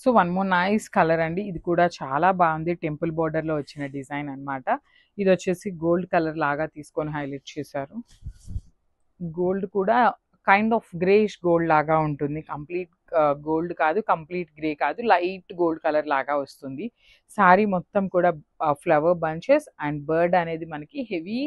So one more nice colour అండి. ఇది కూడా చాలా బాగుంది. టెంపుల్ బోర్డర్లో వచ్చిన డిజైన్ అన్నమాట. ఇది వచ్చేసి గోల్డ్ కలర్ లాగా తీసుకొని హైలైట్ చేశారు. గోల్డ్ కూడా కైండ్ ఆఫ్ గ్రేష్ గోల్డ్ లాగా ఉంటుంది. కంప్లీట్ గోల్డ్ కాదు, కంప్లీట్ గ్రే కాదు, లైట్ గోల్డ్ కలర్ లాగా వస్తుంది. శారీ మొత్తం కూడా ఫ్లవర్ బంచెస్ అండ్ బర్డ్ అనేది మనకి heavy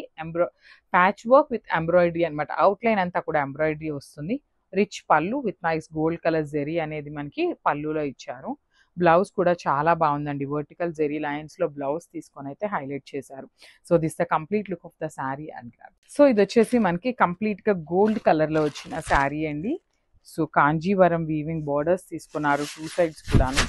patch work with embroidery అనమాట. అవుట్లైన్ అంతా కూడా ఎంబ్రాయిడరీ వస్తుంది. Rich pallu with nice gold colour zari అనేది మనకి పళ్ళులో ఇచ్చారు. బ్లౌజ్ కూడా చాలా బాగుందండి. వర్టికల్ జెరీ లైన్స్ లో బ్లౌజ్ తీసుకొని అయితే హైలైట్ చేశారు. So this the complete look of the sari and grab. So ఇది వచ్చేసి మనకి కంప్లీట్ గా గోల్డ్ కలర్ లో వచ్చిన శారీ అండి. సో కాంజీవరం వీవింగ్ బోర్డర్స్ తీసుకున్నారు 2 సైడ్స్ కూడాను.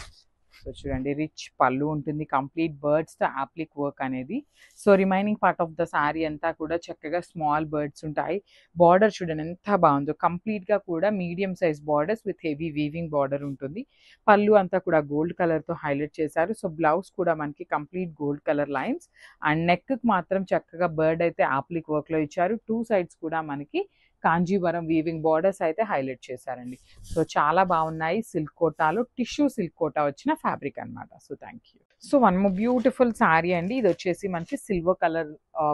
సో చూడండి, రిచ్ పళ్ళు ఉంటుంది, కంప్లీట్ బర్డ్స్ తో అప్లిక్ వర్క్ అనేది. So remaining part of the sari అంతా కూడా చక్కగా స్మాల్ బర్డ్స్ ఉంటాయి. బార్డర్ చూడండి ఎంత బాగుందో. కంప్లీట్ గా కూడా medium size borders with heavy weaving border ఉంటుంది. పళ్ళు అంతా కూడా గోల్డ్ కలర్ తో హైలైట్ చేశారు. సో బ్లౌజ్ కూడా మనకి complete gold colour lines and neck కి మాత్రం చక్కగా బర్డ్ అయితే అప్లిక్ వర్క్ లో ఇచ్చారు. 2 సైడ్స్ కూడా మనకి కాంజీవరం వీవింగ్ బార్డర్స్ అయితే హైలైట్ చేశారండి. సో చాలా బాగున్నాయి. సిల్క్ కోటాలో టిష్యూ సిల్క్ కోటా వచ్చిన ఫ్యాబ్రిక్ అనమాట. So thank you. So one more beautiful sari అండి. ఇది వచ్చేసి మనకి silver colour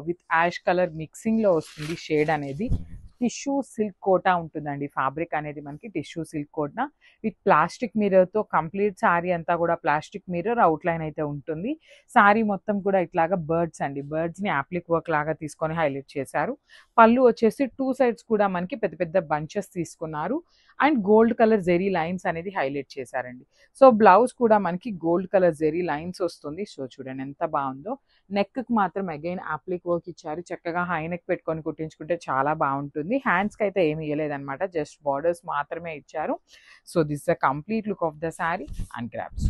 with ash colour mixing లో వస్తుంది షేడ్ అనేది. టిష్యూ సిల్క్ కోటా ఉంటుందండి. ఫ్యాబ్రిక్ అనేది మనకి tissue silk Kota with plastic mirror తో కంప్లీట్ శారీ అంతా కూడా ప్లాస్టిక్ మిర్రర్ అవుట్ లైన్ అయితే ఉంటుంది. శారీ మొత్తం కూడా ఇట్లాగా బర్డ్స్ అండి. బర్డ్స్ ని అప్లిక్ వర్క్ లాగా తీసుకొని హైలైట్ చేశారు. పళ్ళు వచ్చేసి 2 సైడ్స్ కూడా మనకి పెద్ద పెద్ద బంచెస్ తీసుకున్నారు and gold colour zari lines అనేది హైలైట్ చేశారండి. సో బ్లౌజ్ కూడా మనకి గోల్డ్ కలర్ జెరీ లైన్స్ వస్తుంది. సో చూడండి ఎంత బాగుందో. నెక్ కి మాత్రం అగైన్ అప్లిక్ వర్క్ ఇచ్చారు. చక్కగా హై నెక్ పెట్టుకొని కుట్టించుకుంటే చాలా బాగుంటుంది. హ్యాండ్స్ కి అయితే ఏమి ఇవ్వలేదన్నమాట, జస్ట్ బార్డర్స్ మాత్రమే ఇచ్చారు. So this the complete look of the sari and grabs.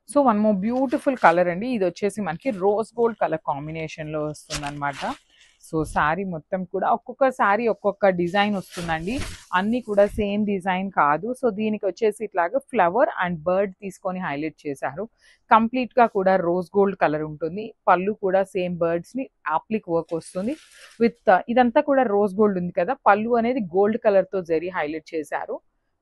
So one more beautiful colour అండి. ఇది వచ్చేసి మనకి రోజ్ గోల్డ్ కలర్ కాంబినేషన్ లో వస్తుంది అనమాట. సో శారీ మొత్తం కూడా ఒక్కొక్క శారీ ఒక్కొక్క డిజైన్ వస్తుందండి. అన్ని కూడా సేమ్ డిజైన్ కాదు. సో దీనికి వచ్చేసి ఇట్లాగా ఫ్లవర్ అండ్ బర్డ్ తీసుకొని హైలైట్ చేశారు. కంప్లీట్ గా కూడా రోజ్ గోల్డ్ కలర్ ఉంటుంది. పళ్ళు కూడా సేమ్ బర్డ్స్ ని అప్లిక్ వర్క్ వస్తుంది విత్ ఇదంతా కూడా రోజ్ గోల్డ్ ఉంది కదా. పళ్ళు అనేది గోల్డ్ కలర్ తో జరీ హైలైట్ చేశారు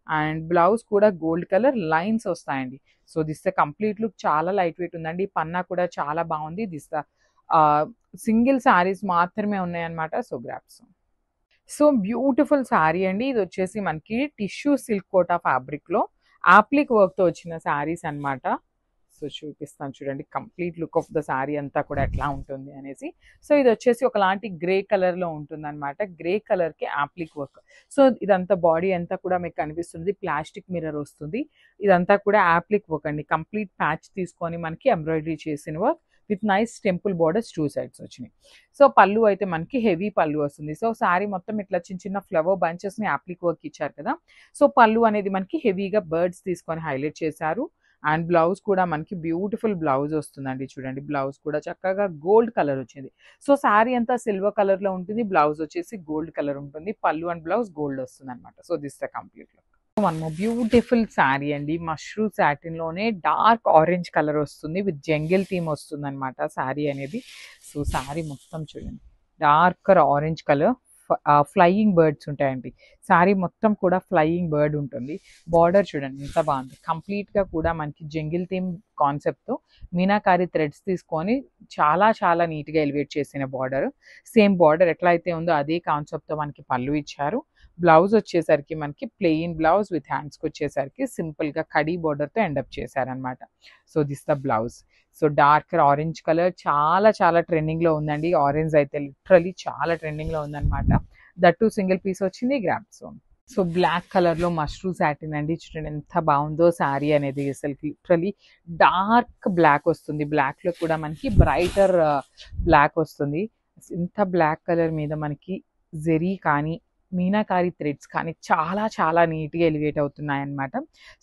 అండ్ బ్లౌజ్ కూడా గోల్డ్ కలర్ లైన్స్ వస్తాయండి. So this the complete look చాలా లైట్ వెయిట్ ఉందండి. పన్నా కూడా చాలా బాగుంది. దిస్ ద సింగిల్ శారీస్ మాత్రమే ఉన్నాయన్నమాట. So grasp. So beautiful sari అండి. ఇది వచ్చేసి మనకి టిష్యూ సిల్క్ కోటా ఫ్యాబ్రిక్ లో అప్లిక్ వర్క్ తో వచ్చిన శారీస్ అన్నమాట. సో చూపిస్తాను చూడండి complete look of the sari అంతా కూడా ఎట్లా ఉంటుంది అనేసి. సో ఇది వచ్చేసి ఒకలాంటి గ్రే కలర్ లో ఉంటుంది అనమాట. గ్రే కలర్ కి అప్లిక్ వర్క్. సో ఇదంతా బాడీ అంతా కూడా మీకు కనిపిస్తుంది. ప్లాస్టిక్ మిర్రర్ వస్తుంది. ఇదంతా కూడా అప్లిక్ వర్క్ అండి. కంప్లీట్ ప్యాచ్ తీసుకొని మనకి ఎంబ్రాయిడరీ చేసిన work with nice temple borders 2 sides వచ్చినాయి. సో పళ్ళు అయితే మనకి హెవీ పళ్ళు వస్తుంది. సో శారీ మొత్తం ఇట్లా చిన్న చిన్న ఫ్లవర్ బంచెస్ ని అప్లిక్ వర్క్ ఇచ్చారు కదా. సో పళ్ళు అనేది మనకి హెవీగా బర్డ్స్ తీసుకొని హైలైట్ చేశారు అండ్ బ్లౌజ్ కూడా మనకి బ్యూటిఫుల్ బ్లౌజ్ వస్తుందండి. చూడండి బ్లౌజ్ కూడా చక్కగా గోల్డ్ కలర్ వచ్చింది. సో శారీ అంతా సిల్వర్ కలర్ లో ఉంటుంది. బ్లౌజ్ వచ్చేసి గోల్డ్ కలర్ ఉంటుంది. పళ్ళు అండ్ బ్లౌజ్ గోల్డ్ వస్తుంది అనమాట. So this the complete look. One more beautiful sari అండి. మష్రూమ్ సాటిన్ లోనే డార్క్ ఆరెంజ్ కలర్ వస్తుంది విత్ జంగిల్ థీమ్ వస్తుంది అనమాట శారీ అనేది. సో శారీ మొత్తం చూడండి darker orange colour flying birds ఉంటాయండి. శారీ మొత్తం కూడా ఫ్లయింగ్ బర్డ్ ఉంటుంది. బార్డర్ చూడండి ఎంత బాగుంది. కంప్లీట్ గా కూడా మనకి జంగిల్ థీమ్ కాన్సెప్ట్ తో మీనాకారి థ్రెడ్స్ తీసుకొని చాలా చాలా నీట్ గా ఎలివేట్ చేసిన బార్డర్. సేమ్ బార్డర్ ఎట్లా అయితే ఉందో అదే కాన్సెప్ట్ తో మనకి పళ్ళు ఇచ్చారు. బ్లౌజ్ వచ్చేసరికి మనకి ప్లెయిన్ బ్లౌజ్ విత్ హ్యాండ్స్కి వచ్చేసరికి సింపుల్ గా కడీ బార్డర్ తో ఎండప్ చేశారనమాట. So this the blouse. So dark orange colour చాలా చాలా ట్రెండింగ్ లో ఉందండి. ఆరెంజ్ అయితే లిటరలీ చాలా ట్రెండింగ్ లో ఉందన్నమాట. దట్టు సింగిల్ పీస్ వచ్చింది గ్రామ్స్. సో బ్లాక్ కలర్ లో మష్రూమ్ సాటిన్ అండి. చూడండి ఎంత బాగుందో శారీ అనేది. అసలు లిటరలీ డార్క్ బ్లాక్ వస్తుంది. బ్లాక్ లో కూడా మనకి బ్రైటర్ బ్లాక్ వస్తుంది. ఇంత బ్లాక్ కలర్ మీద మనకి జెరీ కానీ మీనాకారి థ్రెడ్స్ కానీ చాలా చాలా నీట్గా ఎలివేట్ అవుతున్నాయి అన్నమాట.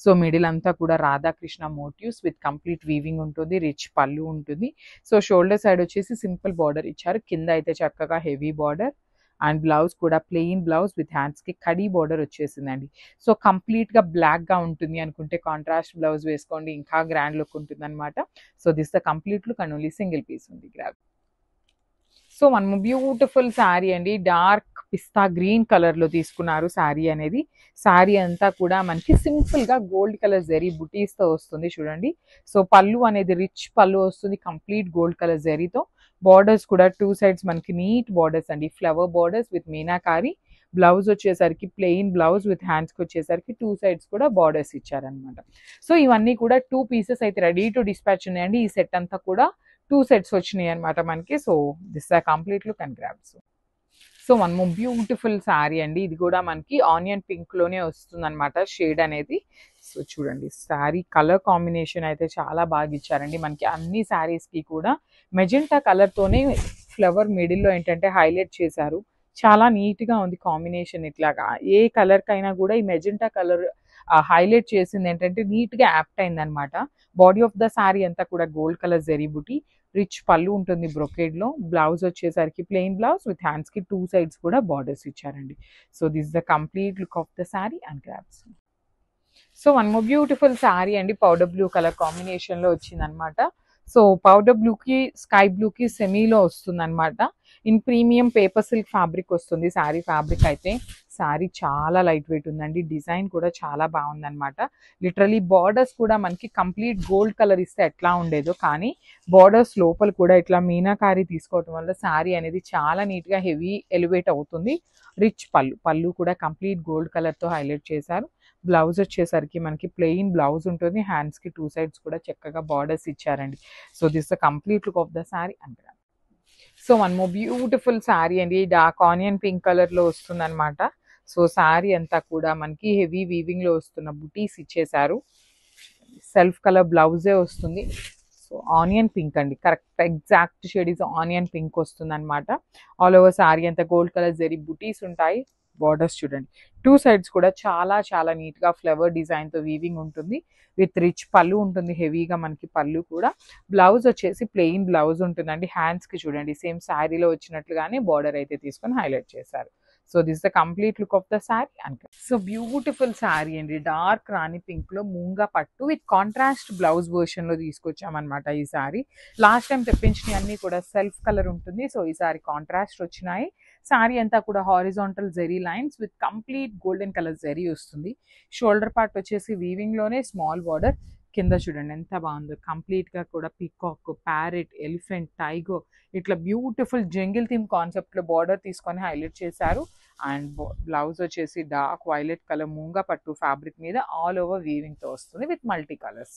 సో మిడిల్ అంతా కూడా Radhakrishna motifs with complete weaving ఉంటుంది. రిచ్ పళ్ళు ఉంటుంది. సో షోల్డర్ సైడ్ వచ్చేసి సింపుల్ బార్డర్ ఇచ్చారు. కింద అయితే చక్కగా హెవీ బార్డర్ అండ్ బ్లౌజ్ కూడా ప్లెయిన్ బ్లౌజ్ విత్ హ్యాండ్స్కి కడీ బార్డర్ వచ్చేసిందండి. సో కంప్లీట్గా బ్లాక్గా ఉంటుంది అనుకుంటే కాంట్రాస్ట్ బ్లౌజ్ వేసుకోండి, ఇంకా గ్రాండ్ లుక్ ఉంటుంది అనమాట. So this the complete look and only single piece ఉంది grab. So one beautiful sari అండి. డార్క్ పిస్తా గ్రీన్ కలర్ లో తీసుకున్నారు శారీ అనేది. శారీ అంతా కూడా మనకి సింపుల్ గా గోల్డ్ కలర్ జరీ బుటీస్ తో వస్తుంది చూడండి. సో పళ్ళు అనేది రిచ్ పళ్ళు వస్తుంది కంప్లీట్ గోల్డ్ కలర్ జరీతో. బార్డర్స్ కూడా టూ సైడ్స్ మనకి నీట్ బార్డర్స్ అండి, flower borders with meenakari. Blouse వచ్చేసరికి ప్లెయిన్ బ్లౌజ్ విత్ హ్యాండ్స్కి వచ్చేసరికి టూ సైడ్స్ కూడా బార్డర్స్ ఇచ్చారనమాట. సో ఇవన్నీ కూడా 2 పీసెస్ అయితే రెడీ టు డిస్పాచ్ ఉన్నాయండి. ఈ సెట్ అంతా కూడా 2 సెట్స్ వచ్చినాయి అనమాట మనకి. So this are complete look and grabs. So one more beautiful sari అండి. ఇది కూడా మనకి ఆనియన్ పింక్ లోనే వస్తుంది అనమాట షేడ్ అనేది. సో చూడండి శారీ కలర్ కాంబినేషన్ అయితే చాలా బాగా ఇచ్చారండి. మనకి అన్ని శారీస్ కి కూడా మెజెంటా కలర్ తోనే ఫ్లవర్ మిడిల్ లో ఏంటంటే హైలైట్ చేశారు. చాలా నీట్ గా ఉంది కాంబినేషన్. ఇట్లాగా ఏ కలర్ కైనా కూడా ఈ మెజెంటా కలర్ హైలైట్ చేసింది ఏంటంటే నీట్ గా యాప్ట్ అయింది అనమాట. బాడీ ఆఫ్ ద శారీ అంతా కూడా గోల్డ్ కలర్ జరీ బుటీ, రిచ్ పళ్ళు ఉంటుంది బ్రొకేడ్ లో. బ్లౌజ్ వచ్చేసరికి ప్లెయిన్ బ్లౌజ్ విత్ హ్యాండ్స్ కి 2 సైడ్స్ కూడా బార్డర్స్ ఇచ్చారండి. So this the complete look of the sari and grabs. So one more beautiful sari అండి, పౌడర్ బ్లూ కలర్ కాంబినేషన్ లో వచ్చింది అనమాట. సో పౌడర్ బ్లూ కి స్కై బ్లూ కి సెమీలో వస్తుంది అనమాట. In premium paper silk fabric వస్తుంది శారీ ఫ్యాబ్రిక్ అయితే. శారీ చాలా లైట్ వెయిట్ ఉందండి, డిజైన్ కూడా చాలా బాగుంది అనమాట. లిటరలీ బార్డర్స్ కూడా మనకి కంప్లీట్ గోల్డ్ కలర్ ఇస్తే ఎట్లా ఉండేదో, కానీ బార్డర్స్ లోపల కూడా ఇట్లా మీనాకారి తీసుకోవటం వల్ల శారీ అనేది చాలా నీట్ గా హెవీ ఎలివేట్ అవుతుంది. రిచ్ పళ్ళు కూడా కంప్లీట్ గోల్డ్ కలర్ తో హైలైట్ చేశారు. బ్లౌజ్ వచ్చేసరికి మనకి ప్లెయిన్ బ్లౌజ్ ఉంటుంది, హ్యాండ్స్ కి 2 సైడ్స్ కూడా చక్కగా బార్డర్స్ ఇచ్చారండి. So this the complete look of the sari అంటారు. So one more beautiful sari అండి, డార్క్ ఆనియన్ పింక్ కలర్ లో వస్తుంది అనమాట. సో శారీ అంతా కూడా మనకి హెవీ వీవింగ్ లో వస్తున్న బుటీస్ ఇచ్చేసారు. సెల్ఫ్ కలర్ బ్లౌజే వస్తుంది. సో ఆనియన్ పింక్ అండి, correct exact shade is onion pink వస్తుంది అనమాట. ఆల్ ఓవర్ శారీ అంతా గోల్డ్ కలర్ జరీ బుటీస్ ఉంటాయి. బార్డర్స్ చూడండి 2 సైడ్స్ కూడా చాలా చాలా నీట్ గా ఫ్లవర్ డిజైన్ తో వీవింగ్ ఉంటుంది. విత్ రిచ్ పళ్ళు ఉంటుంది, హెవీగా మనకి పళ్ళు కూడా. బ్లౌజ్ వచ్చేసి ప్లెయిన్ బ్లౌజ్ ఉంటుందండి. హ్యాండ్స్ కి చూడండి సేమ్ శారీలో వచ్చినట్లుగానే బార్డర్ అయితే తీసుకొని హైలైట్ చేశారు. So this the complete look of the sari and so beautiful sari అండి, డార్క్ రాణి పింక్ లో మూంగా పట్టు విత్ కాంట్రాస్ట్ బ్లౌజ్ వర్షన్ లో తీసుకొచ్చామన్నమాట. ఈ శారీ లాస్ట్ టైం తెప్పించినవి అన్ని కూడా సెల్ఫ్ కలర్ ఉంటుంది. సో ఈ సారీ కాంట్రాస్ట్ వచ్చినాయి. శారీ అంతా కూడా horizontal zari lines with complete golden colour zari వస్తుంది. షోల్డర్ పార్ట్ వచ్చేసి వీవింగ్ లోనే స్మాల్ బార్డర్. కింద చూడండి ఎంత బాగుందో, కంప్లీట్ గా కూడా పికాక్, ప్యారెట్, ఎలిఫెంట్, టైగర్ ఇట్లా బ్యూటిఫుల్ జంగిల్ థీమ్ కాన్సెప్ట్ లో బార్డర్ తీసుకొని హైలైట్ చేశారు. అండ్ బ్లౌజ్ వచ్చేసి డార్క్ వైలెట్ కలర్ మూంగా పట్టు ఫ్యాబ్రిక్ మీద ఆల్ ఓవర్ వీవింగ్ తో వస్తుంది with multi colours.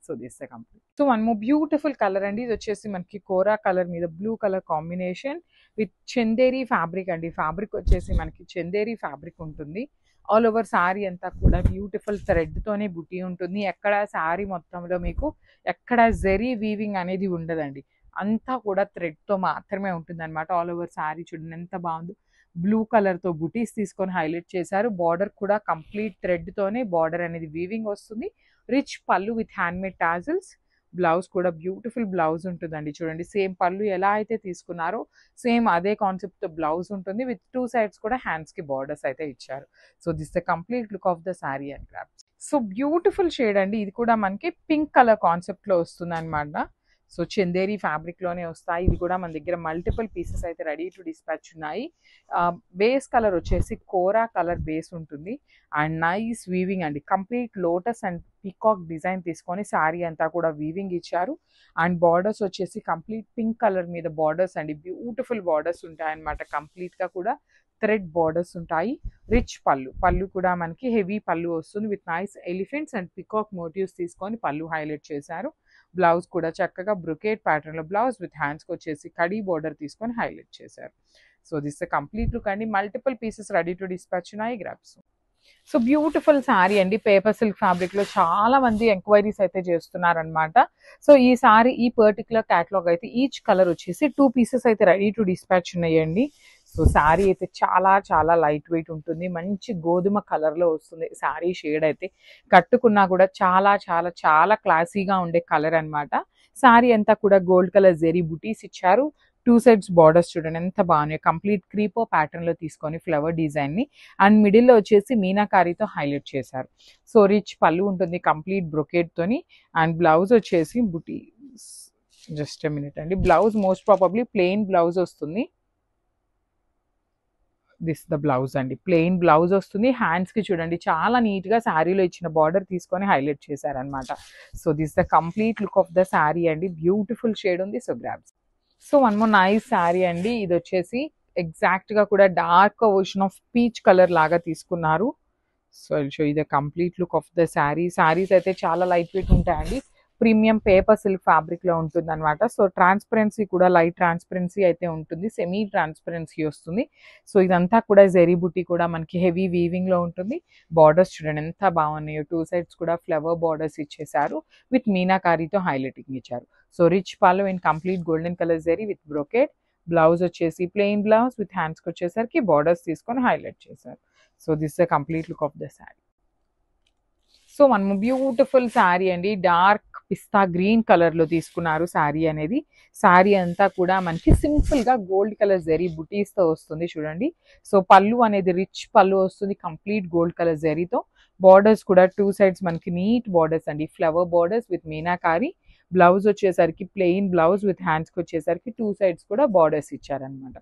So this the complete. So one more beautiful colour అండి, ఇది వచ్చేసి మనకి కోరా కలర్ మీద blue colour combination with Chanderi fabric అండి. ఫ్యాబ్రిక్ వచ్చేసి మనకి చందేరి ఫ్యాబ్రిక్ ఉంటుంది. ఆల్ ఓవర్ శారీ అంతా కూడా బ్యూటిఫుల్ థ్రెడ్ తోనే బుటీ ఉంటుంది. ఎక్కడ శారీ మొత్తంలో మీకు ఎక్కడ జెరీ వీవింగ్ అనేది ఉండదండి, అంతా కూడా థ్రెడ్ తో మాత్రమే ఉంటుంది అనమాట. ఆల్ ఓవర్ శారీ చూడండి ఎంత బాగుందో. బ్లూ కలర్ తో బుటీస్ తీసుకొని హైలైట్ చేశారు. బార్డర్ కూడా కంప్లీట్ థ్రెడ్ తోనే బార్డర్ అనేది వీవింగ్ వస్తుంది. Rich pallu with handmade tassels. Blouse కూడా బ్యూటిఫుల్ బ్లౌజ్ ఉంటుందండి. చూడండి సేమ్ పళ్ళు ఎలా అయితే తీసుకున్నారో సేమ్ అదే కాన్సెప్ట్ బ్లౌజ్ ఉంటుంది. విత్ 2 సైడ్స్ కూడా హ్యాండ్స్ కి బార్డర్స్ అయితే ఇచ్చారు. So this the complete look of the sari and grabs. So beautiful shade అండి, ఇది కూడా మనకి పింక్ కలర్ కాన్సెప్ట్ లో వస్తుంది అనమాట. సో చందేరి ఫ్యాబ్రిక్ లోనే వస్తాయి. ఇది కూడా మన దగ్గర మల్టిపుల్ పీసెస్ అయితే రెడీ టు డిస్పాచ్ ఉన్నాయి. బేస్ కలర్ వచ్చేసి కోరా కలర్ బేస్ ఉంటుంది. అండ్ నైస్ వీవింగ్ అండి, complete lotus and peacock design తీసుకొని శారీ అంతా కూడా వీవింగ్ ఇచ్చారు. అండ్ బార్డర్స్ వచ్చేసి కంప్లీట్ పింక్ కలర్ మీద బార్డర్స్ అండి, బ్యూటిఫుల్ బార్డర్స్ ఉంటాయి అనమాట. కంప్లీట్ గా కూడా థ్రెడ్ బార్డర్స్ ఉంటాయి. రిచ్ పళ్ళు కూడా మనకి హెవీ పళ్ళు వస్తుంది with nice elephants and peacock motifs తీసుకొని పళ్ళు హైలైట్ చేశారు. బ్లౌజ్ కూడా చక్కగా బ్రొకేట్ ప్యాటర్న్ లో బ్లౌజ్ విత్ హ్యాండ్స్ కి వచ్చేసి కడీ బార్డర్ తీసుకొని హైలైట్ చేశారు. సో దిస్ కంప్లీట్ లుక్ అండి, multiple pieces ready to dispatch ఉన్నాయి. గ్రాబ్స్. సో బ్యూటిఫుల్ శారీ అండి, పేపర్ సిల్క్ ఫ్యాబ్రిక్ లో చాలా మంది ఎంక్వైరీస్ అయితే చేస్తున్నారనమాట. సో ఈ శారీ ఈ పర్టికులర్ క్యాటలాగ్ అయితే ఈచ్ కలర్ వచ్చేసి 2 పీసెస్ అయితే రెడీ టు డిస్పాచ్ ఉన్నాయండి. సో శారీ అయితే చాలా చాలా లైట్ వెయిట్ ఉంటుంది, మంచి గోధుమ కలర్ లో వస్తుంది. శారీ షేడ్ అయితే కట్టుకున్నా కూడా చాలా చాలా చాలా క్లాసీగా ఉండే కలర్ అనమాట. శారీ అంతా కూడా గోల్డ్ కలర్ జెరీ బుటీస్ ఇచ్చారు. 2 సైడ్స్ బార్డర్స్ చూడండి ఎంత బాగున్నాయి, కంప్లీట్ క్రీపో ప్యాటర్న్ లో తీసుకొని ఫ్లవర్ డిజైన్ ని అండ్ మిడిల్ లో వచ్చేసి మీనాకారితో హైలైట్ చేశారు. సో రిచ్ పళ్ళు ఉంటుంది కంప్లీట్ బ్రొకేట్ తోని. అండ్ బ్లౌజ్ వచ్చేసి బుటీ, జస్ట్ మినిట్ అండి, blouse most probably plain blouse వస్తుంది. దిస్ ద బ్లౌజ్ అండి, ప్లెయిన్ బ్లౌజ్ వస్తుంది. హ్యాండ్స్ కి చూడండి చాలా నీట్ గా శారీలో ఇచ్చిన బార్డర్ తీసుకొని హైలైట్ చేశారనమాట. So this the complete look of the sari అండి, బ్యూటిఫుల్ షేడ్ ఉంది. So grabs. So one more nice sari అండి, ఇది వచ్చేసి ఎగ్జాక్ట్ గా కూడా dark version of peach colour లాగా తీసుకున్నారు. So I will show you the complete look of the sari. Saris అయితే చాలా లైట్ వెయిట్ ఉంటాయండి, ప్రీమియం పేపర్ సిల్క్ ఫ్యాబ్రిక్ లో ఉంటుంది అనమాట. సో ట్రాన్స్పరెన్సీ కూడా లైట్ ట్రాన్స్పరెన్సీ అయితే ఉంటుంది, సెమీ ట్రాన్స్పరెన్సీ వస్తుంది. సో ఇదంతా కూడా జెరీ బుట్టి కూడా మనకి హెవీ వీవింగ్ లో ఉంటుంది. బార్డర్స్ చూడండి ఎంత బాగున్నాయో, టూ సైడ్స్ కూడా ఫ్లవర్ బార్డర్స్ ఇచ్చేసారు, విత్ మీనాకారీతో హైలైటింగ్ ఇచ్చారు. So rich pallu in complete golden colour zari with brocade. Blouse వచ్చేసి ప్లెయిన్ బ్లౌజ్ విత్ హ్యాండ్స్కి వచ్చేసరికి బార్డర్స్ తీసుకొని హైలైట్ చేశారు. So this the complete look of the sari. So మనము బ్యూటిఫుల్ శారీ అండి, డార్క్ పిస్తా గ్రీన్ కలర్ లో తీసుకున్నారు శారీ అనేది. శారీ అంతా కూడా మనకి సింపుల్ గా గోల్డ్ కలర్ జెరీ బుటీస్ తో వస్తుంది చూడండి. సో పళ్ళు అనేది రిచ్ పళ్ళు వస్తుంది, కంప్లీట్ గోల్డ్ కలర్ జెరీతో. బార్డర్స్ కూడా టూ సైడ్స్ మనకి నీట్ బార్డర్స్ అండి, flower borders with meenakari. Blouse వచ్చేసరికి ప్లెయిన్ బ్లౌజ్ విత్ హ్యాండ్స్కి వచ్చేసరికి టూ సైడ్స్ కూడా బార్డర్స్ ఇచ్చారనమాట.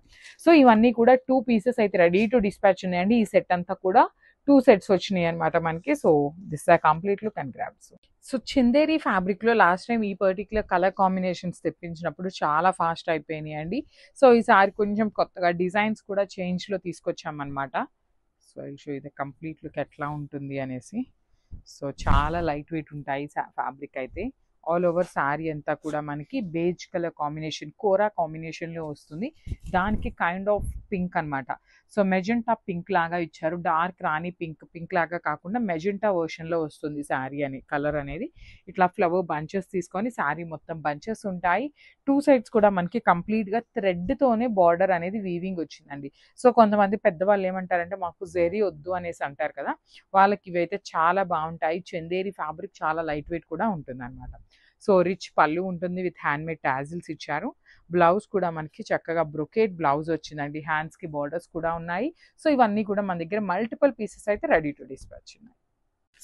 సో ఇవన్నీ కూడా 2 పీసెస్ అయితే రెడీ టు డిస్పాచ్ ఉన్నాయండి. ఈ సెట్ అంతా కూడా 2 సెట్స్ వచ్చినాయి అనమాట మనకి. So this are complete look and grabs. So Chanderi fabric లో లాస్ట్ టైం ఈ పర్టికులర్ కలర్ కాంబినేషన్స్ తెప్పించినప్పుడు చాలా ఫాస్ట్ అయిపోయినాయి అండి. సో ఈసారి కొంచెం కొత్తగా డిజైన్స్ కూడా చేంజ్ లో తీసుకొచ్చామన్నమాట. సో ఐ షో ఇది కంప్లీట్ లుక్ ఎట్లా ఉంటుంది అనేసి. సో చాలా లైట్ వెయిట్ ఉంటాయి ఫ్యాబ్రిక్ అయితే. ఆల్ ఓవర్ శారీ అంతా కూడా మనకి బేజ్ కలర్ కాంబినేషన్, కోరా కాంబినేషన్ లో వస్తుంది. దానికి కైండ్ ఆఫ్ పింక్ అనమాట. సో మెజెంటా పింక్ లాగా ఇచ్చారు, డార్క్ రాణి పింక్ లాగా కాకుండా మెజెంటా వర్షన్ లో వస్తుంది శారీ అని కలర్ అనేది. ఇట్లా ఫ్లవర్ బంచెస్ తీసుకొని శారీ మొత్తం బంచెస్ ఉంటాయి. టూ సైడ్స్ కూడా మనకి కంప్లీట్ గా థ్రెడ్ తోనే బార్డర్ అనేది వీవింగ్ వచ్చిందండి. సో కొంతమంది పెద్దవాళ్ళు ఏమంటారంటే మాకు జెరీ వద్దు అనేసి అంటారు కదా, వాళ్ళకి ఇవైతే చాలా బాగుంటాయి. చందేరి ఫ్యాబ్రిక్ చాలా లైట్ వెయిట్ కూడా ఉంటుంది అనమాట. సో రిచ్ పళ్ళు ఉంటుంది విత్ హ్యాండ్ మేడ్ టాజిల్స్ ఇచ్చారు. బ్లౌజ్ కూడా మనకి చక్కగా బ్రొకేట్ బ్లౌజ్ వచ్చిందండి, హ్యాండ్స్ కి బార్డర్స్ కూడా ఉన్నాయి. సో ఇవన్నీ కూడా మన దగ్గర మల్టిపుల్ పీసెస్ అయితే రెడీ టు డిస్పాచ్ ఉన్నాయి.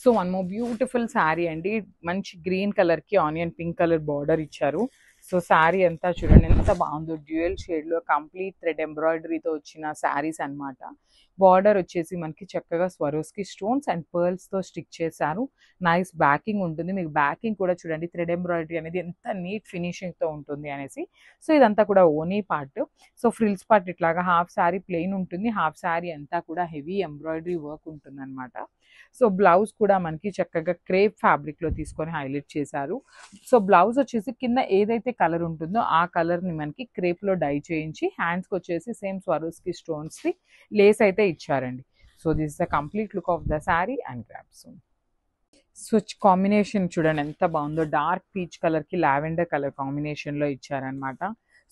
So one more beautiful sari అండి, మంచి గ్రీన్ కలర్ కి ఆనియన్ పింక్ కలర్ బార్డర్ ఇచ్చారు. సో శారీ అంతా చూడండి ఎంత బాగుందో, డ్యూయల్ షేడ్ లో కంప్లీట్ థ్రెడ్ ఎంబ్రాయిడరీతో వచ్చిన శారీస్ అనమాట. బార్డర్ వచ్చేసి మనకి చక్కగా స్వరోస్కి స్టోన్స్ అండ్ పర్ల్స్ తో స్టిక్ చేశారు. నైస్ బ్యాకింగ్ ఉంటుంది, మీకు బ్యాకింగ్ కూడా చూడండి థ్రెడ్ ఎంబ్రాయిడరీ అనేది ఎంత నీట్ ఫినిషింగ్ తో ఉంటుంది అనేసి. సో ఇదంతా కూడా ఓనీ పార్ట్. సో ఫ్రిల్స్ పార్ట్ ఇట్లాగా హాఫ్ శారీ ప్లెయిన్ ఉంటుంది, హాఫ్ శారీ అంతా కూడా హెవీ ఎంబ్రాయిడరీ వర్క్ ఉంటుంది అనమాట. సో బ్లౌజ్ కూడా మనకి చక్కగా క్రేప్ ఫ్యాబ్రిక్ లో తీసుకొని హైలైట్ చేశారు. సో బ్లౌజ్ వచ్చేసి కింద ఏదైతే కలర్ ఉంటుందో ఆ కలర్ ని మనకి క్రేప్ లో డై చేయించి హ్యాండ్స్కి వచ్చేసి సేమ్ స్వరోస్కి స్టోన్స్ కి లేస్ అయితే ఇచ్చారండి. So this is the complete look of the sari and grabs. So combination చూడండి ఎంత బాగుందో, డార్క్ పీచ్ కలర్ కి లావెండర్ కలర్ కాంబినేషన్ లో ఇచ్చారనమాట.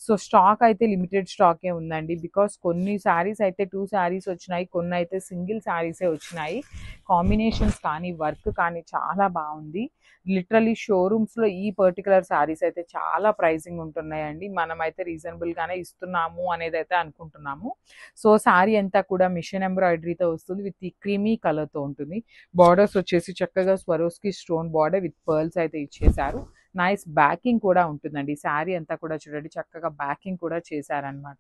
సో స్టాక్ అయితే లిమిటెడ్ స్టాకే ఉందండి, బికాస్ కొన్ని శారీస్ అయితే 2 శారీస్ వచ్చినాయి, కొన్ని అయితే సింగిల్ శారీసే వచ్చినాయి. కాంబినేషన్స్ కానీ వర్క్ కానీ చాలా బాగుంది. లిటరలీ షోరూమ్స్ లో ఈ పర్టికులర్ శారీస్ అయితే చాలా ప్రైసింగ్ ఉంటున్నాయండి, మనమైతే రీజనబుల్ గానే ఇస్తున్నాము అనేది అయితే అనుకుంటున్నాము. సో శారీ అంతా కూడా మిషన్ ఎంబ్రాయిడరీతో వస్తుంది విత్ క్రీమీ కలర్ తో ఉంటుంది. బార్డర్స్ వచ్చేసి చక్కగా Swarovski stone border with pearls అయితే ఇచ్చేసారు. నైస్ బ్యాకింగ్ కూడా ఉంటుందండి, శారీ అంతా కూడా చూడండి చక్కగా బ్యాకింగ్ కూడా చేశారనమాట.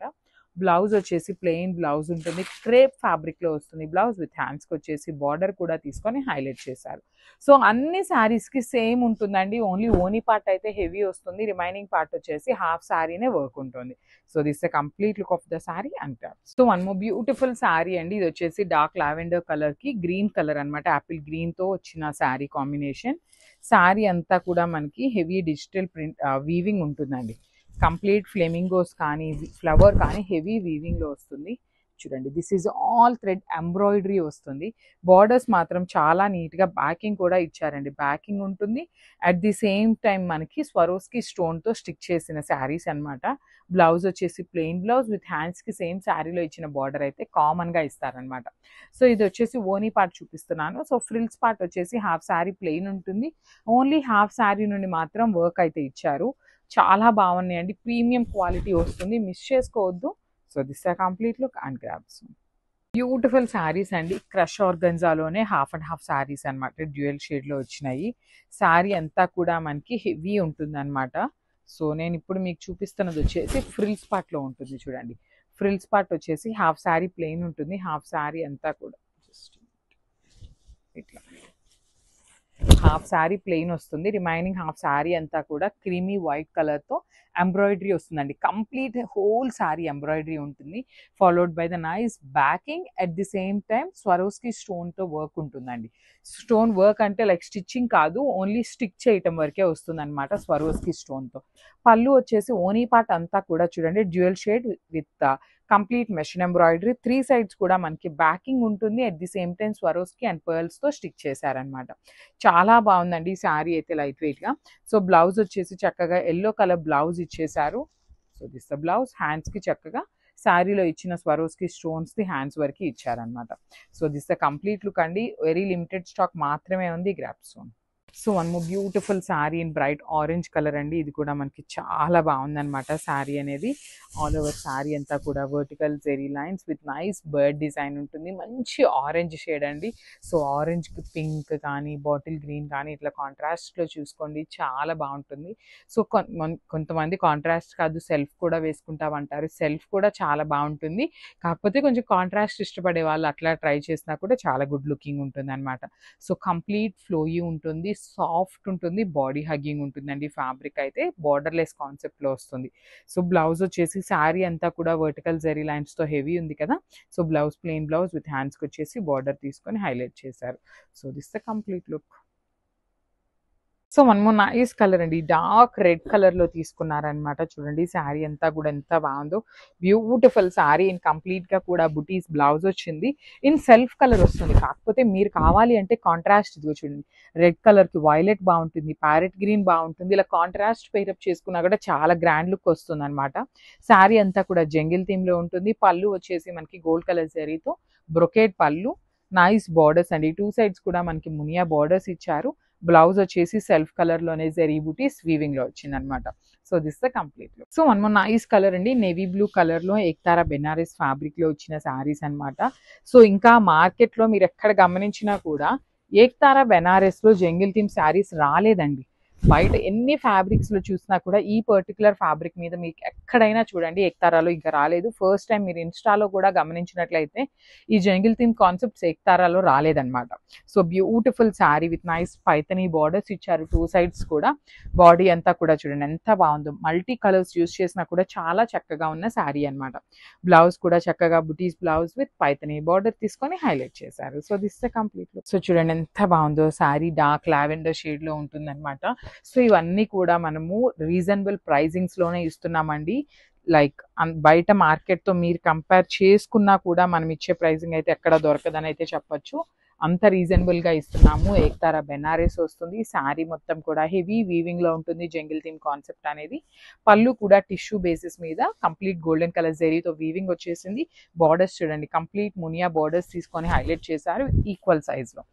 బ్లౌజ్ వచ్చేసి ప్లెయిన్ బ్లౌజ్ ఉంటుంది, క్రేప్ ఫ్యాబ్రిక్ లో వస్తుంది బ్లౌజ్ విత్ హ్యాండ్స్కి వచ్చేసి బార్డర్ కూడా తీసుకొని హైలైట్ చేశారు. సో అన్ని శారీస్ కి సేమ్ ఉంటుందండి, ఓన్లీ ఓనీ పార్ట్ అయితే హెవీ వస్తుంది, రిమైనింగ్ పార్ట్ వచ్చేసి హాఫ్ శారీనే వర్క్ ఉంటుంది. So this the complete look of the sari and so one more beautiful sari అండి, ఇది వచ్చేసి డార్క్ లావెండర్ కలర్ కి గ్రీన్ కలర్ అనమాట, యాపిల్ గ్రీన్ తో వచ్చిన శారీ కాంబినేషన్. శారీ అంతా కూడా మనకి హెవీ డిజిటల్ ప్రింట్ వీవింగ్ ఉంటుందండి, కంప్లీట్ ఫ్లెమింగోస్ కానీ ఫ్లవర్ కానీ హెవీ వీవింగ్ లో వస్తుంది. చూడండి this is all thread embroidery వస్తుంది. బార్డర్స్ మాత్రం చాలా నీట్ గా బ్యాకింగ్ కూడా ఇచ్చారండి, బ్యాకింగ్ ఉంటుంది. అట్ ది సేమ్ టైం మనకి స్వరోస్కి స్టోన్ తో స్టిక్ చేసిన శారీస్ అనమాట. బ్లౌజ్ వచ్చేసి ప్లెయిన్ బ్లౌజ్ విత్ హ్యాండ్స్ కి సేమ్ శారీలో ఇచ్చిన బార్డర్ అయితే కామన్ గా ఇస్తారనమాట. సో ఇది వచ్చేసి ఓనీ పార్ట్ చూపిస్తున్నాను. సో ఫ్రిల్స్ పార్ట్ వచ్చేసి హాఫ్ శారీ ప్లెయిన్ ఉంటుంది, ఓన్లీ హాఫ్ శారీ నుండి మాత్రం వర్క్ అయితే ఇచ్చారు. చాలా బాగున్నాయండి, ప్రీమియం క్వాలిటీ వస్తుంది, మిస్ చేసుకోవద్దు. So this are complete look and grabs. Beautiful saris అండి, క్రష్ ఆర్గన్జాలోనే హాఫ్ అండ్ హాఫ్ శారీస్ అనమాట, డ్యూయల్ షేడ్ లో వచ్చినాయి. శారీ అంతా కూడా మనకి హెవీ ఉంటుంది అనమాట. సో నేను ఇప్పుడు మీకు చూపిస్తున్నది వచ్చేసి ఫ్రిల్స్ పార్ట్ లో ఉంటుంది చూడండి. ఫ్రిల్స్ పార్ట్ వచ్చేసి హాఫ్ శారీ ప్లెయిన్ ఉంటుంది, హాఫ్ శారీ అంతా కూడా జస్ట్ ఇట్లా హాఫ్ శారీ ప్లెయిన్ వస్తుంది, రిమైనింగ్ హాఫ్ శారీ అంతా కూడా క్రీమీ వైట్ కలర్తో ఎంబ్రాయిడరీ వస్తుందండి. కంప్లీట్ హోల్ శారీ ఎంబ్రాయిడరీ ఉంటుంది, followed by the nice backing. At the same time Swarovski స్టోన్తో వర్క్ ఉంటుందండి. స్టోన్ వర్క్ అంటే లైక్ స్టిచ్చింగ్ కాదు, ఓన్లీ స్టిక్ చేయటం వరకే వస్తుంది అనమాట స్వరోస్కి స్టోన్తో. పళ్ళు వచ్చేసి ఓనీ పార్ట్ అంతా కూడా చూడండి dual shade with complete machine embroidery. 3 sides కూడా మనకి బ్యాకింగ్ ఉంటుంది, at the same time Swarovski and పర్ల్స్తో స్టిక్ చేశారనమాట. చాలా బాగుందండి ఈ శారీ అయితే లైట్ వెయిట్గా. సో బ్లౌజ్ వచ్చేసి చక్కగా ఎల్లో కలర్ బ్లౌజ్ ఇచ్చేసారు. So this the blouse. హ్యాండ్స్కి చక్కగా శారీలో ఇచ్చిన స్వరోస్కి స్టోన్స్ది హ్యాండ్స్ వరకు ఇచ్చారనమాట. So this the complete look అండి. వెరీ లిమిటెడ్ స్టాక్ మాత్రమే ఉంది grab stone. So one more beautiful sari in bright orange colour అండి. ఇది కూడా మనకి చాలా బాగుందన్నమాట శారీ అనేది. ఆల్ ఓవర్ శారీ అంతా కూడా vertical zari lines with nice bird design ఉంటుంది. మంచి ఆరెంజ్ షేడ్ అండి. సో ఆరెంజ్ పింక్ కానీ బాటిల్ గ్రీన్ కానీ ఇట్లా కాంట్రాస్ట్లో చూసుకోండి, చాలా బాగుంటుంది. సో కొంతమంది కాంట్రాస్ట్ కాదు సెల్ఫ్ కూడా వేసుకుంటామంటారు, సెల్ఫ్ కూడా చాలా బాగుంటుంది. కాకపోతే కొంచెం కాంట్రాస్ట్ ఇష్టపడే వాళ్ళు అట్లా ట్రై చేసినా కూడా చాలా గుడ్ లుకింగ్ ఉంటుంది అనమాట. సో కంప్లీట్ ఫ్లోయీ ఉంటుంది, సాఫ్ట్ ఉంటుంది, బాడీ హగ్గింగ్ ఉంటుందండి. ఫ్యాబ్రిక్ అయితే బార్డర్లెస్ కాన్సెప్ట్లో వస్తుంది. సో బ్లౌజ్ వచ్చేసి శారీ అంతా కూడా వర్టికల్ జెరీ లైన్స్తో హెవీ ఉంది కదా. So blouse plain blouse with హ్యాండ్స్కి వచ్చేసి బార్డర్ తీసుకొని హైలైట్ చేశారు. So this the complete look. So one more nice colour అండి, డార్క్ రెడ్ కలర్లో తీసుకున్నారనమాట. చూడండి శారీ అంతా కూడా ఎంత బాగుందో, బ్యూటిఫుల్ శారీ. ఇన్ కంప్లీట్గా కూడా బుటీస్ బ్లౌజ్ వచ్చింది, ఇన్ సెల్ఫ్ కలర్ వస్తుంది. కాకపోతే మీరు కావాలి అంటే కాంట్రాస్ట్ ఇదిగో చూడండి, రెడ్ కలర్కి వైలెట్ బాగుంటుంది, ప్యారెట్ గ్రీన్ బాగుంటుంది. ఇలా కాంట్రాస్ట్ పేరప్ చేసుకున్నా కూడా చాలా గ్రాండ్ లుక్ వస్తుంది అనమాట. శారీ అంతా కూడా జంగిల్ థీమ్లో ఉంటుంది. పళ్ళు వచ్చేసి మనకి గోల్డ్ కలర్ జరీతో బ్రొకేట్ పళ్ళు, నైస్ బార్డర్స్ అండి. 2 సైడ్స్ కూడా మనకి మునియా బార్డర్స్ ఇచ్చారు. బ్లౌజ్ వచ్చేసి సెల్ఫ్ కలర్ లోనే జరీ బూటీస్ వీవింగ్ లో వచ్చింది అనమాట. So this the complete look. So one more nice colour అండి, నేవీ బ్లూ కలర్ లో ఏక్తారా బెనారస్ ఫ్యాబ్రిక్ లో వచ్చిన శారీస్ అనమాట. సో ఇంకా మార్కెట్ లో మీరు ఎక్కడ గమనించినా కూడా ఏక్తారా బెనారస్ లో జంగిల్ థీమ్ శారీస్ రాలేదండి. బయట ఎన్ని ఫ్యాబ్రిక్స్ లో చూసినా కూడా ఈ పర్టికులర్ ఫ్యాబ్రిక్ మీద మీకు ఎక్కడైనా చూడండి ఏక్తారాలో ఇంకా రాలేదు. ఫస్ట్ టైం మీరు ఇన్స్టాలో కూడా గమనించినట్లయితే ఈ జంగిల్ థీమ్ కాన్సెప్ట్స్ ఏక్తారాలో రాలేదన్నమాట. So beautiful sari with nice Paithani borders ఇచ్చారు 2 సైడ్స్ కూడా. బాడీ అంతా కూడా చూడండి ఎంత బాగుందో, మల్టీ కలర్స్ యూస్ చేసినా కూడా చాలా చక్కగా ఉన్న శారీ అనమాట. బ్లౌజ్ కూడా చక్కగా బుటీస్ బ్లౌజ్ విత్ పైతనీ బార్డర్ తీసుకొని హైలైట్ చేశారు. So this the complete look. So చూడండి ఎంత బాగుందో శారీ, డార్క్ లావెండర్ షేడ్ లో ఉంటుంది అనమాట. సో ఇవన్నీ కూడా మనము రీజనబుల్ ప్రైజింగ్స్ లోనే ఇస్తున్నామండి. లైక్ బయట మార్కెట్తో మీరు కంపేర్ చేసుకున్నా కూడా మనం ఇచ్చే ప్రైజింగ్ అయితే ఎక్కడ దొరకదని అయితే చెప్పొచ్చు. అంత రీజనబుల్గా ఇస్తున్నాము. ఏక్తారా బెనారస్ వస్తుంది, శారీ మొత్తం కూడా హెవీ వీవింగ్లో ఉంటుంది జంగిల్ థీమ్ కాన్సెప్ట్ అనేది. పళ్ళు కూడా టిష్యూ బేసిస్ మీద కంప్లీట్ గోల్డెన్ కలర్ జరీతో వీవింగ్ వచ్చేసింది. బార్డర్స్ చూడండి కంప్లీట్ మునియా బార్డర్స్ తీసుకొని హైలైట్ చేశారు ఈక్వల్ సైజ్లో.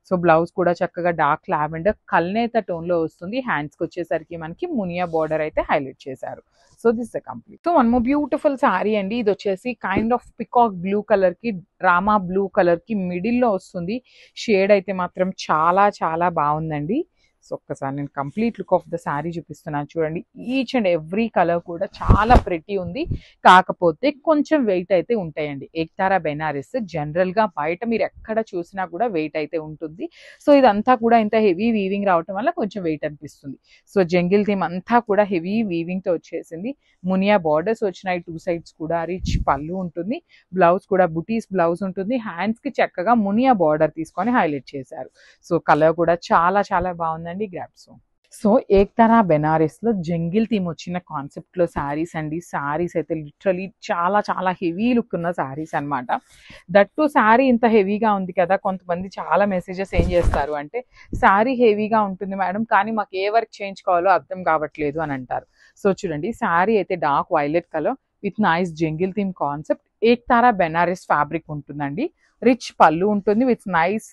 సో బ్లౌజ్ కూడా చక్కగా డార్క్ లావెండర్ కల్నేత టోన్లో వస్తుంది. హ్యాండ్స్కి వచ్చేసరికి మనకి మునియా బార్డర్ అయితే హైలైట్ చేశారు. So this the complete. So one more beautiful sari అండి. ఇది వచ్చేసి కైండ్ ఆఫ్ పికాక్ బ్లూ కలర్కి రామా బ్లూ కలర్కి మిడిల్లో వస్తుంది. షేడ్ అయితే మాత్రం చాలా చాలా బాగుందండి. సో ఒక్కసారి నేను complete look of the sari చూపిస్తున్నాను చూడండి. ఈచ్ అండ్ ఎవ్రీ కలర్ కూడా చాలా ప్రెటీ ఉంది. కాకపోతే కొంచెం వెయిట్ అయితే ఉంటాయండి. ఏక్తారా బెనారస్ జనరల్గా బయట మీరు ఎక్కడ చూసినా కూడా వెయిట్ అయితే ఉంటుంది. సో ఇదంతా కూడా ఇంత హెవీ వీవింగ్ రావటం వల్ల కొంచెం వెయిట్ అనిపిస్తుంది. సో జంగిల్ థీమ్ అంతా కూడా హెవీ వీవింగ్తో వచ్చేసింది. మునియా బార్డర్స్ వచ్చినాయి 2 సైడ్స్ కూడా. రిచ్ పళ్ళు ఉంటుంది. బ్లౌజ్ కూడా బుటీస్ బ్లౌజ్ ఉంటుంది. హ్యాండ్స్కి చక్కగా మునియా బార్డర్ తీసుకొని హైలైట్ చేశారు. సో కలర్ కూడా చాలా చాలా బాగుందండి. సో ఏక్తారా బెనారస్ లో జంగిల్ థీమ్ వచ్చిన కాన్సెప్ట్ లో శారీస్ అండి. శారీస్ అయితే లిటరలీ చాలా చాలా హెవీ లుక్ ఉన్న శారీస్ అనమాట. దట్టు శారీ ఇంత హెవీగా ఉంది కదా, కొంతమంది చాలా మెసేజెస్ ఏం చేస్తారు అంటే శారీ హెవీగా ఉంటుంది మేడం కానీ మాకు ఏ వర్క్ చేయించుకోవాలో అర్థం కావట్లేదు అని అంటారు. సో చూడండి శారీ అయితే dark violet colour with nice jungle theme concept Ektara Banaras fabric ఉంటుందండి. రిచ్ పళ్ళు ఉంటుంది విత్ నైస్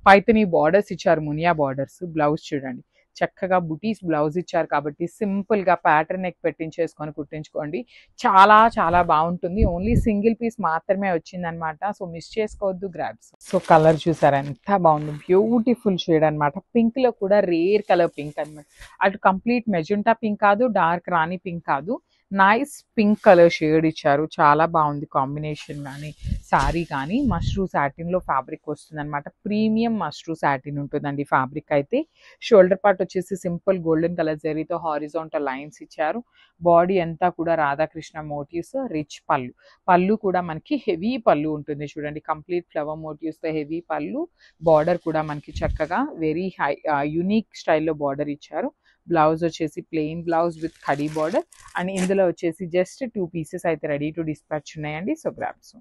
పైతనీ బార్డర్స్ ఇచ్చారు, మునియా బార్డర్స్. బ్లౌజ్ చూడండి చక్కగా బుటీస్ బ్లౌజ్ ఇచ్చారు కాబట్టి సింపుల్ గా ప్యాటర్న్ నెక్ పెట్టించేసుకొని కుట్టించుకోండి. చాలా చాలా బాగుంటుంది. ఓన్లీ సింగిల్ పీస్ మాత్రమే వచ్చిందనమాట. సో మిస్ చేసుకోవద్దు గ్రాబ్స్. సో కలర్ చూసారా ఎంత బాగుంది, బ్యూటిఫుల్ షేడ్ అనమాట. పింక్ లో కూడా రేర్ కలర్ పింక్ అనమాట. అటు కంప్లీట్ మెజెంటా పింక్ కాదు, డార్క్ రాణి పింక్ కాదు, నైస్ పింక్ కలర్ షేడ్ ఇచ్చారు, చాలా బాగుంది కాంబినేషన్ కానీ శారీ కానీ. మష్రూ సాటిన్ లో ఫ్యాబ్రిక్ వస్తుంది అనమాట, ప్రీమియం మష్రూ సాటిన్ ఉంటుందండి ఫ్యాబ్రిక్ అయితే. షోల్డర్ పార్ట్ వచ్చేసి సింపుల్ గోల్డెన్ కలర్ జరీతో హారిజాంటల్ లైన్స్ ఇచ్చారు. బాడీ అంతా కూడా రాధాకృష్ణ మోటివ్స్, రిచ్ పళ్ళు. పళ్ళు కూడా మనకి హెవీ పళ్ళు ఉంటుంది చూడండి, కంప్లీట్ ఫ్లవర్ మోటివ్స్ తో హెవీ పళ్ళు. బార్డర్ కూడా మనకి చక్కగా వెరీ హై యునిక్ స్టైల్లో బార్డర్ ఇచ్చారు. బ్లౌజ్ వచ్చేసి plain blouse with khadi border. And ఇందులో వచ్చేసి జస్ట్ 2 పీసెస్ అయితే రెడీ టు డిస్పాచ్ ఉన్నాయండి. So grabs.